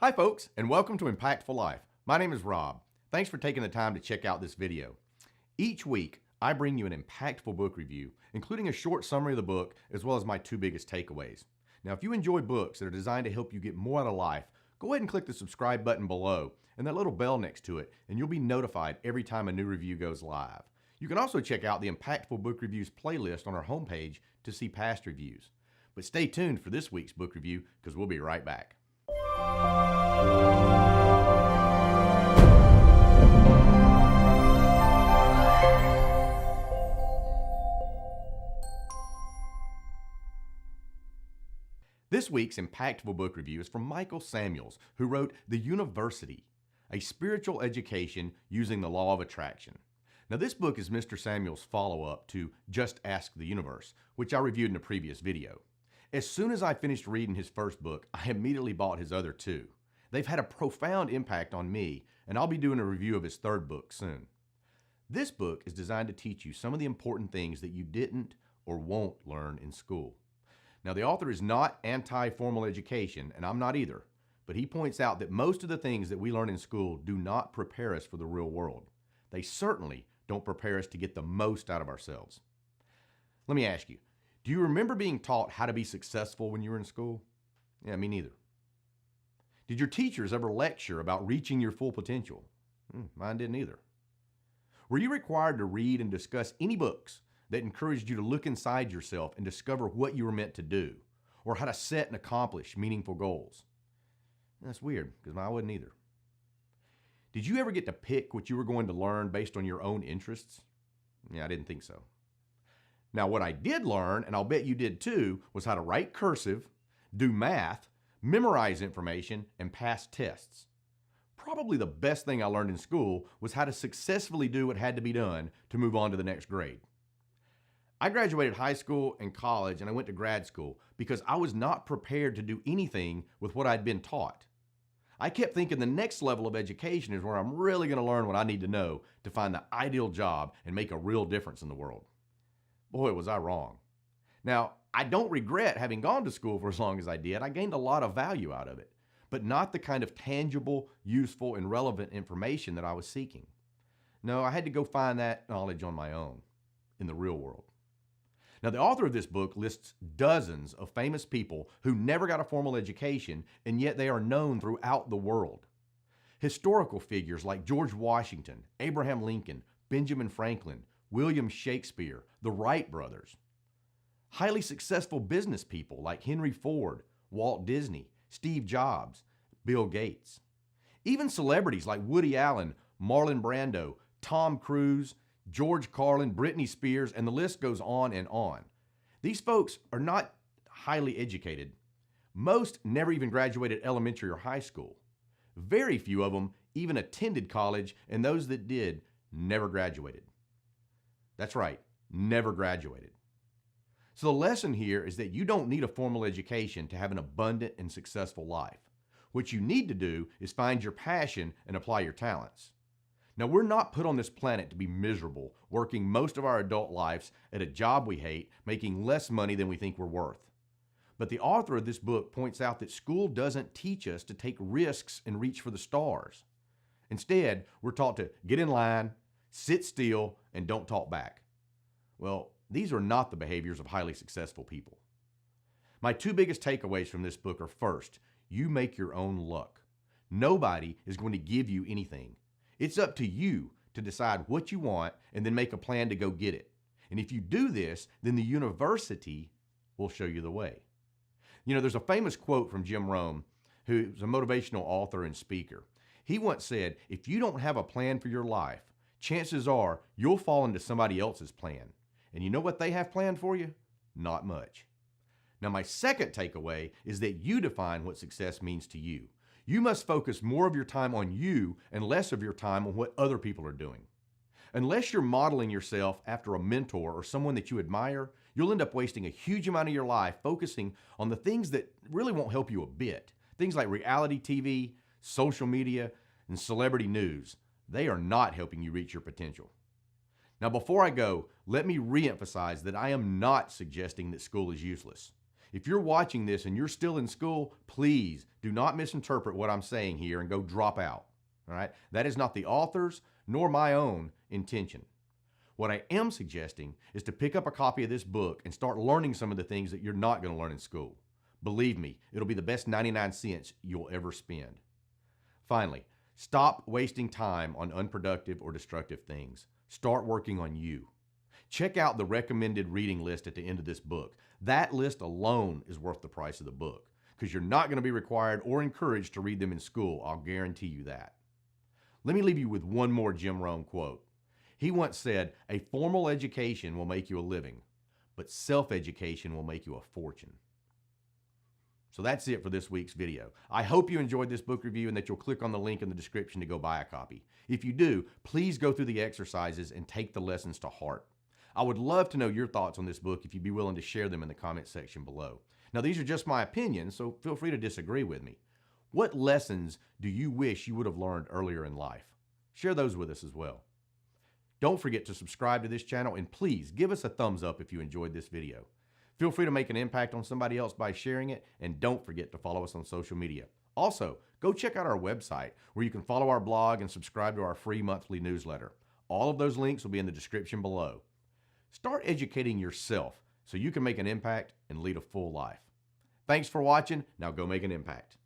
Hi folks, and welcome to Impactful Life. My name is Rob. Thanks for taking the time to check out this video. Each week, I bring you an impactful book review, including a short summary of the book, as well as my two biggest takeaways. Now, if you enjoy books that are designed to help you get more out of life, go ahead and click the subscribe button below and that little bell next to it, and you'll be notified every time a new review goes live. You can also check out the Impactful Book Reviews playlist on our homepage to see past reviews. But stay tuned for this week's book review, because we'll be right back. This week's Impactful book review is from Michael Samuels, who wrote The Universe-ity, a spiritual education using the law of attraction. Now, this book is Mr. Samuels' follow-up to Just Ask the Universe, which I reviewed in a previous video. As soon as I finished reading his first book, I immediately bought his other two. They've had a profound impact on me, and I'll be doing a review of his third book soon. This book is designed to teach you some of the important things that you didn't or won't learn in school. Now, the author is not anti-formal education, and I'm not either, but he points out that most of the things that we learn in school do not prepare us for the real world. They certainly don't prepare us to get the most out of ourselves. Let me ask you, do you remember being taught how to be successful when you were in school? Yeah, me neither. Did your teachers ever lecture about reaching your full potential? Mine didn't either. Were you required to read and discuss any books that encouraged you to look inside yourself and discover what you were meant to do, or how to set and accomplish meaningful goals? That's weird, because I wouldn't either. Did you ever get to pick what you were going to learn based on your own interests? Yeah, I didn't think so. Now, what I did learn, and I'll bet you did too, was how to write cursive, do math, memorize information, and pass tests. Probably the best thing I learned in school was how to successfully do what had to be done to move on to the next grade. I graduated high school and college, and I went to grad school because I was not prepared to do anything with what I'd been taught. I kept thinking the next level of education is where I'm really going to learn what I need to know to find the ideal job and make a real difference in the world. Boy, was I wrong. Now, I don't regret having gone to school for as long as I did. I gained a lot of value out of it, but not the kind of tangible, useful, and relevant information that I was seeking. No, I had to go find that knowledge on my own, in the real world. Now, the author of this book lists dozens of famous people who never got a formal education, and yet they are known throughout the world. Historical figures like George Washington, Abraham Lincoln, Benjamin Franklin, William Shakespeare, the Wright brothers. Highly successful business people like Henry Ford, Walt Disney, Steve Jobs, Bill Gates. Even celebrities like Woody Allen, Marlon Brando, Tom Cruise, George Carlin, Britney Spears, and the list goes on and on. These folks are not highly educated. Most never even graduated elementary or high school. Very few of them even attended college, and those that did never graduated. That's right, never graduated. So the lesson here is that you don't need a formal education to have an abundant and successful life. What you need to do is find your passion and apply your talents. Now, we're not put on this planet to be miserable, working most of our adult lives at a job we hate, making less money than we think we're worth. But the author of this book points out that school doesn't teach us to take risks and reach for the stars. Instead, we're taught to get in line, sit still, and don't talk back. Well, these are not the behaviors of highly successful people. My two biggest takeaways from this book are: first, you make your own luck. Nobody is going to give you anything. It's up to you to decide what you want and then make a plan to go get it. And if you do this, then the Universe-ity will show you the way. You know, there's a famous quote from Jim Rohn, who's a motivational author and speaker. He once said, if you don't have a plan for your life, chances are you'll fall into somebody else's plan. And you know what they have planned for you? Not much. Now, my second takeaway is that you define what success means to you. You must focus more of your time on you and less of your time on what other people are doing. Unless you're modeling yourself after a mentor or someone that you admire, you'll end up wasting a huge amount of your life focusing on the things that really won't help you a bit. Things like reality TV, social media, and celebrity news. They are not helping you reach your potential. Now, before I go, let me reemphasize that I am not suggesting that school is useless. If you're watching this and you're still in school, please do not misinterpret what I'm saying here and go drop out. All right? That is not the author's nor my own intention. What I am suggesting is to pick up a copy of this book and start learning some of the things that you're not going to learn in school. Believe me, it'll be the best 99 cents you'll ever spend. Finally, stop wasting time on unproductive or destructive things. Start working on you. Check out the recommended reading list at the end of this book. That list alone is worth the price of the book because you're not going to be required or encouraged to read them in school. I'll guarantee you that. Let me leave you with one more Jim Rohn quote. He once said, "A formal education will make you a living, but self-education will make you a fortune." So that's it for this week's video. I hope you enjoyed this book review and that you'll click on the link in the description to go buy a copy. If you do, please go through the exercises and take the lessons to heart. I would love to know your thoughts on this book if you'd be willing to share them in the comment section below. Now, these are just my opinions, so feel free to disagree with me. What lessons do you wish you would have learned earlier in life? Share those with us as well. Don't forget to subscribe to this channel and please give us a thumbs up if you enjoyed this video. Feel free to make an impact on somebody else by sharing it, and don't forget to follow us on social media. Also, go check out our website where you can follow our blog and subscribe to our free monthly newsletter. All of those links will be in the description below. Start educating yourself so you can make an impact and lead a full life. Thanks for watching. Now go make an impact.